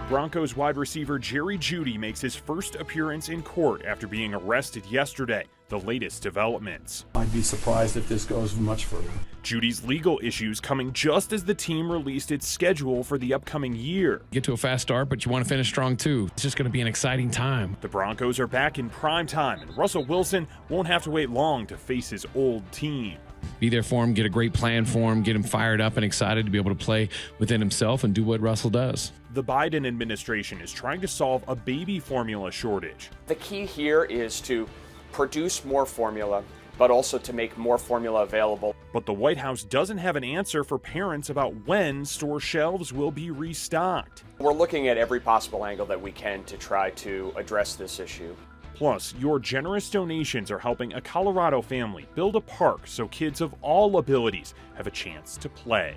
Broncos wide receiver Jerry Jeudy makes his first appearance in court after being arrested yesterday. The latest developments. I'd be surprised if this goes much further. Jeudy's legal issues coming just as the team released its schedule for the upcoming year. Get to a fast start, but you want to finish strong too. It's just going to be an exciting time. The Broncos are back in prime time, and Russell Wilson won't have to wait long to face his old team. Be there for him, get a great plan for him, get him fired up and excited to be able to play within himself and do what Russell does. The Biden administration is trying to solve a baby formula shortage. The key here is to produce more formula, but also to make more formula available. But the White House doesn't have an answer for parents about when store shelves will be restocked. We're looking at every possible angle that we can to try to address this issue. Plus, your generous donations are helping a Colorado family build a park so kids of all abilities have a chance to play.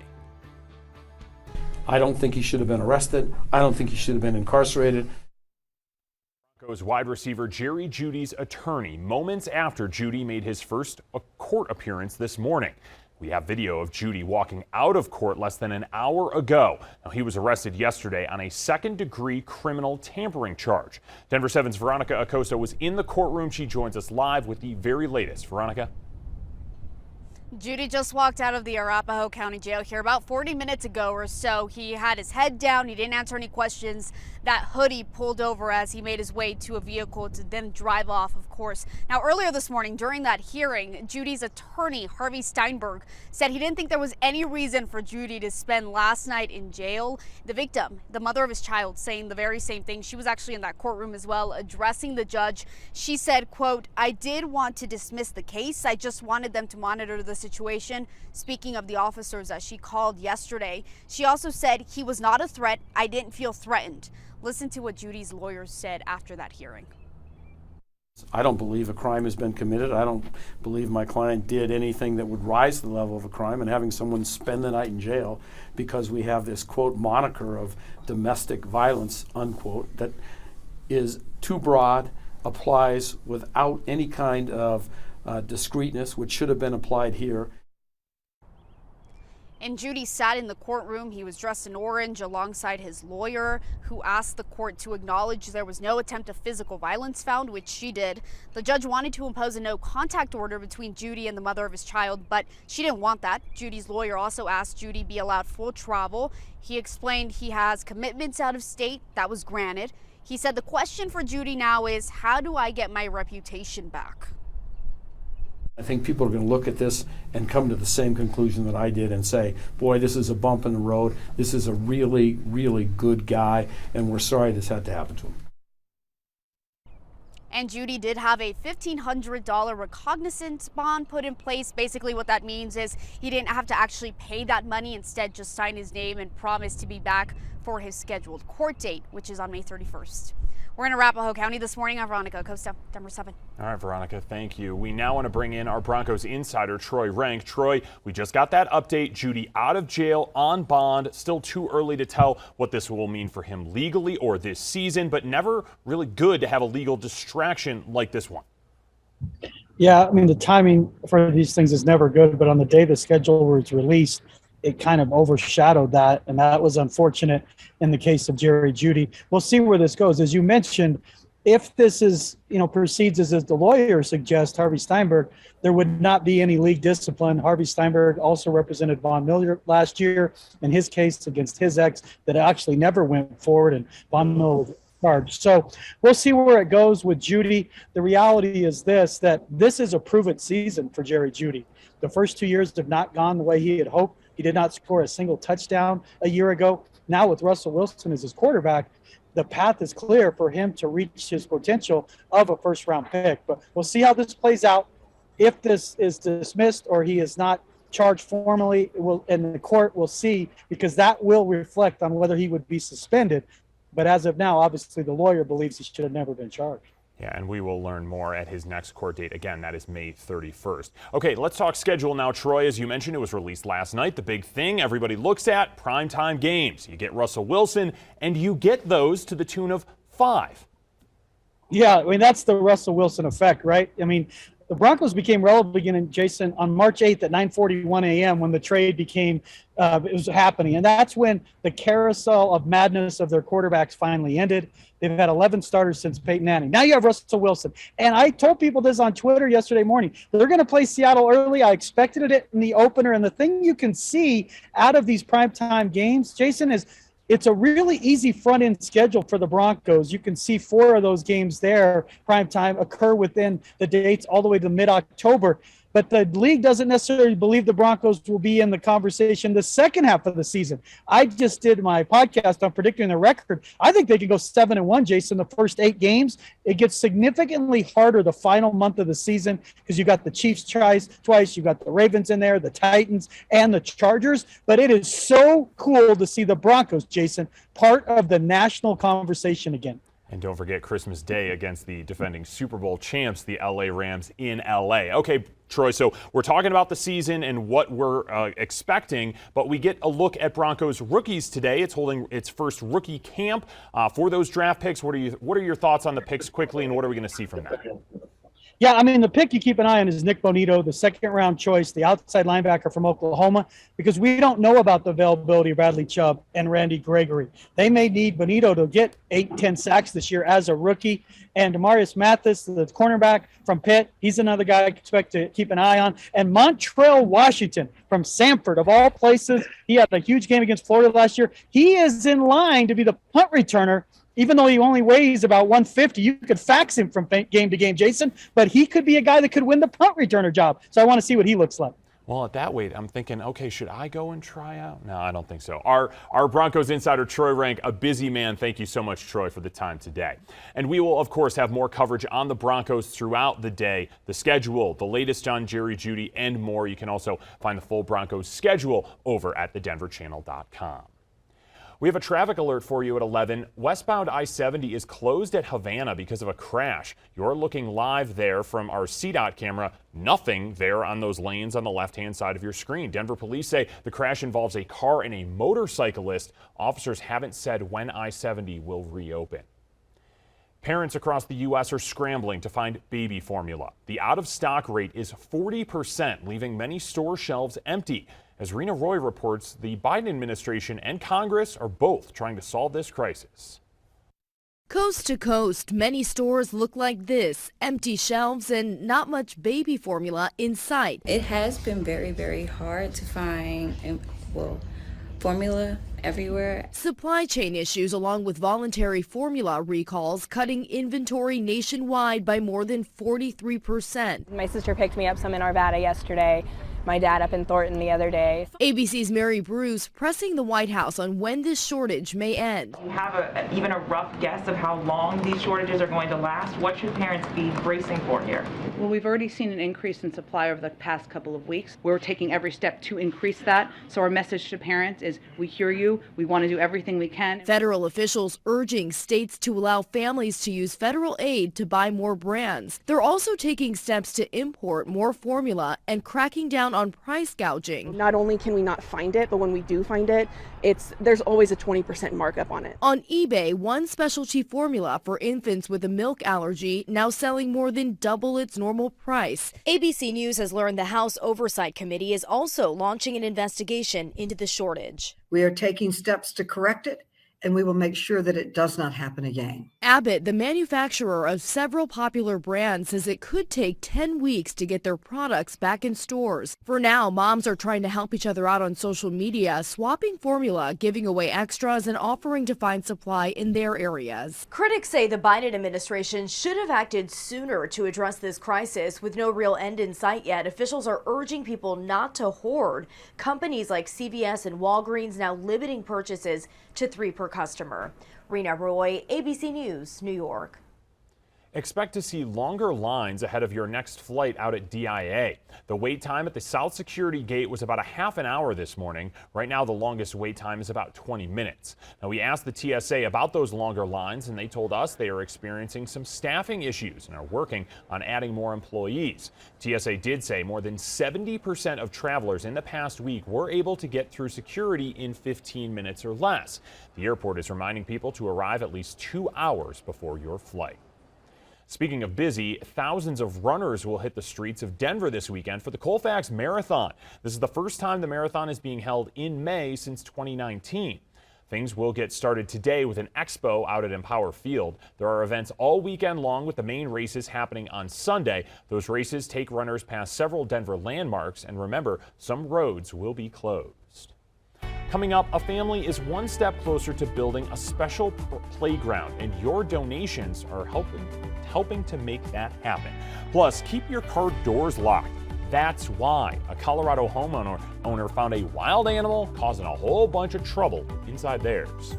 I don't think he should have been arrested. I don't think he should have been incarcerated. Broncos wide receiver Jerry Jeudy's attorney moments after Jeudy made his first court appearance this morning. We have video of Jeudy walking out of court less than an hour ago. Now, he was arrested yesterday on a second-degree criminal tampering charge. Denver 7's Veronica Acosta was in the courtroom. She joins us live with the very latest. Veronica? Jeudy just walked out of the Arapahoe County Jail here about 40 minutes ago or so. He had his head down. He didn't answer any questions. That hoodie pulled over as he made his way to a vehicle to then drive off, of course. Now, earlier this morning during that hearing, Jeudy's attorney, Harvey Steinberg, said he didn't think there was any reason for Jeudy to spend last night in jail. The victim, the mother of his child, saying the very same thing. She was actually in that courtroom as well, addressing the judge. She said, quote, "I did want to dismiss the case. I just wanted them to monitor the situation." Speaking of the officers that she called yesterday, she also said he was not a threat. I didn't feel threatened. Listen to what Jeudy's lawyers said after that hearing. I don't believe a crime has been committed. I don't believe my client did anything that would rise to the level of a crime, and having someone spend the night in jail because we have this, quote, moniker of domestic violence, unquote, that is too broad, applies without any kind of discreetness, which should have been applied here. And Jeudy sat in the courtroom. He was dressed in orange alongside his lawyer, who asked the court to acknowledge there was no attempt of physical violence found, which she did. The judge wanted to impose a no contact order between Jeudy and the mother of his child, but she didn't want that. Jeudy's lawyer also asked Jeudy be allowed full travel. He explained he has commitments out of state. That was granted. He said the question for Jeudy now is, how do I get my reputation back? I think people are going to look at this and come to the same conclusion that I did and say, boy, this is a bump in the road. This is a really, really good guy, and we're sorry this had to happen to him. And Jeudy did have a $1,500 recognizance bond put in place. Basically what that means is he didn't have to actually pay that money, instead just sign his name and promise to be back for his scheduled court date, which is on May 31st. We're in Arapahoe County this morning. I'm Veronica Acosta, Denver 7. All right, Veronica, thank you. We now want to bring in our Broncos insider, Troy Rank. Troy, we just got that update. Jeudy out of jail on bond. Still too early to tell what this will mean for him legally or this season, but never really good to have a legal distraction like this one. Yeah, I mean, the timing for these things is never good, but on the day the schedule was released, it kind of overshadowed that, and that was unfortunate in the case of Jerry Jeudy. We'll see where this goes. As you mentioned, if this is, proceeds as the lawyer suggests, Harvey Steinberg, there would not be any league discipline. Harvey Steinberg also represented Von Miller last year in his case against his ex that actually never went forward, and Von Miller was charged. So we'll see where it goes with Jeudy. The reality is that this is a prove-it season for Jerry Jeudy. The first 2 years have not gone the way he had hoped. He did not score a single touchdown a year ago. Now with Russell Wilson as his quarterback, the path is clear for him to reach his potential of a first-round pick. But we'll see how this plays out. If this is dismissed or he is not charged formally, and the court will see, because that will reflect on whether he would be suspended. But as of now, obviously the lawyer believes he should have never been charged. Yeah, and we will learn more at his next court date. Again, that is May 31st. Okay, let's talk schedule now, Troy. As you mentioned, it was released last night. The big thing everybody looks at, primetime games. You get Russell Wilson, and you get those to the tune of 5. Yeah, I mean, that's the Russell Wilson effect, right? I mean, The Broncos became relevant again, Jason, on March 8th at 9:41 a.m. when the trade became it was happening, and that's when the carousel of madness of their quarterbacks finally ended. They've had 11 starters since Peyton Manning. Now you have Russell Wilson, and I told people this on Twitter yesterday morning. They're going to play Seattle early. I expected it in the opener, and the thing you can see out of these primetime games, Jason, is it's a really easy front end schedule for the Broncos. You can see 4 of those games there, primetime, occur within the dates all the way to mid-October. But the league doesn't necessarily believe the Broncos will be in the conversation the second half of the season. I just did my podcast on predicting the record. I think they could go 7-1, Jason, the first 8 games. It gets significantly harder the final month of the season because you got the Chiefs twice, you got the Ravens in there, the Titans, and the Chargers. But it is so cool to see the Broncos, Jason, part of the national conversation again. And don't forget Christmas Day against the defending Super Bowl champs, the LA Rams in LA. Okay, Troy, so we're talking about the season and what we're expecting, but we get a look at Broncos rookies today. It's holding its first rookie camp for those draft picks. What are your thoughts on the picks quickly, and what are we going to see from that? Yeah, I mean, the pick you keep an eye on is Nick Bonito, the second-round choice, the outside linebacker from Oklahoma, because we don't know about the availability of Bradley Chubb and Randy Gregory. They may need Bonito to get 8-10 sacks this year as a rookie. And Demarius Mathis, the cornerback from Pitt, he's another guy I expect to keep an eye on. And Montrell Washington from Samford, of all places. He had a huge game against Florida last year. He is in line to be the punt returner. Even though he only weighs about 150, you could fax him from game to game, Jason, but he could be a guy that could win the punt returner job. So I want to see what he looks like. Well, at that weight, I'm thinking, okay, should I go and try out? No, I don't think so. Our Broncos insider, Troy Rank, a busy man. Thank you so much, Troy, for the time today. And we will, of course, have more coverage on the Broncos throughout the day, the schedule, the latest on Jerry Jeudy, and more. You can also find the full Broncos schedule over at thedenverchannel.com. We have a traffic alert for you at 11. Westbound I-70 is closed at Havana because of a crash. You're looking live there from our CDOT camera. Nothing there on those lanes on the left-hand side of your screen. Denver police say the crash involves a car and a motorcyclist. Officers haven't said when I-70 will reopen. Parents across the U.S. are scrambling to find baby formula. The out-of-stock rate is 40%, leaving many store shelves empty. As Rena Roy reports, the Biden administration and Congress are both trying to solve this crisis. Coast to coast, many stores look like this, empty shelves and not much baby formula in sight. It has been very, very hard to find, formula everywhere. Supply chain issues along with voluntary formula recalls cutting inventory nationwide by more than 43%. My sister picked me up some in Arvada yesterday. My dad up in Thornton the other day. ABC's Mary Bruce pressing the White House on when this shortage may end. Do you have even a rough guess of how long these shortages are going to last? What should parents be bracing for here? Well, we've already seen an increase in supply over the past couple of weeks. We're taking every step to increase that. So our message to parents is we hear you. We want to do everything we can. Federal officials urging states to allow families to use federal aid to buy more brands. They're also taking steps to import more formula and cracking down on price gouging. Not only can we not find it, but when we do find it, there's always a 20% markup on it. On eBay, one specialty formula for infants with a milk allergy now selling more than double its normal price. ABC News has learned the House Oversight Committee is also launching an investigation into the shortage. We are taking steps to correct it, and we will make sure that it does not happen again. Abbott, the manufacturer of several popular brands, says it could take 10 weeks to get their products back in stores. For now, moms are trying to help each other out on social media, swapping formula, giving away extras, and offering to find supply in their areas. Critics say the Biden administration should have acted sooner to address this crisis. With no real end in sight yet, officials are urging people not to hoard. Companies like CVS and Walgreens now limiting purchases to 3 per customer. Rena Roy, ABC News, New York. Expect to see longer lines ahead of your next flight out at DIA. The wait time at the South Security Gate was about a half an hour this morning. Right now, the longest wait time is about 20 minutes. Now, we asked the TSA about those longer lines, and they told us they are experiencing some staffing issues and are working on adding more employees. TSA did say more than 70% of travelers in the past week were able to get through security in 15 minutes or less. The airport is reminding people to arrive at least 2 hours before your flight. Speaking of busy, thousands of runners will hit the streets of Denver this weekend for the Colfax Marathon. This is the first time the marathon is being held in May since 2019. Things will get started today with an expo out at Empower Field. There are events all weekend long with the main races happening on Sunday. Those races take runners past several Denver landmarks, and remember, some roads will be closed. Coming up, a family is one step closer to building a special playground, and your donations are helping to make that happen. Plus, keep your car doors locked. That's why a Colorado homeowner found a wild animal causing a whole bunch of trouble inside theirs.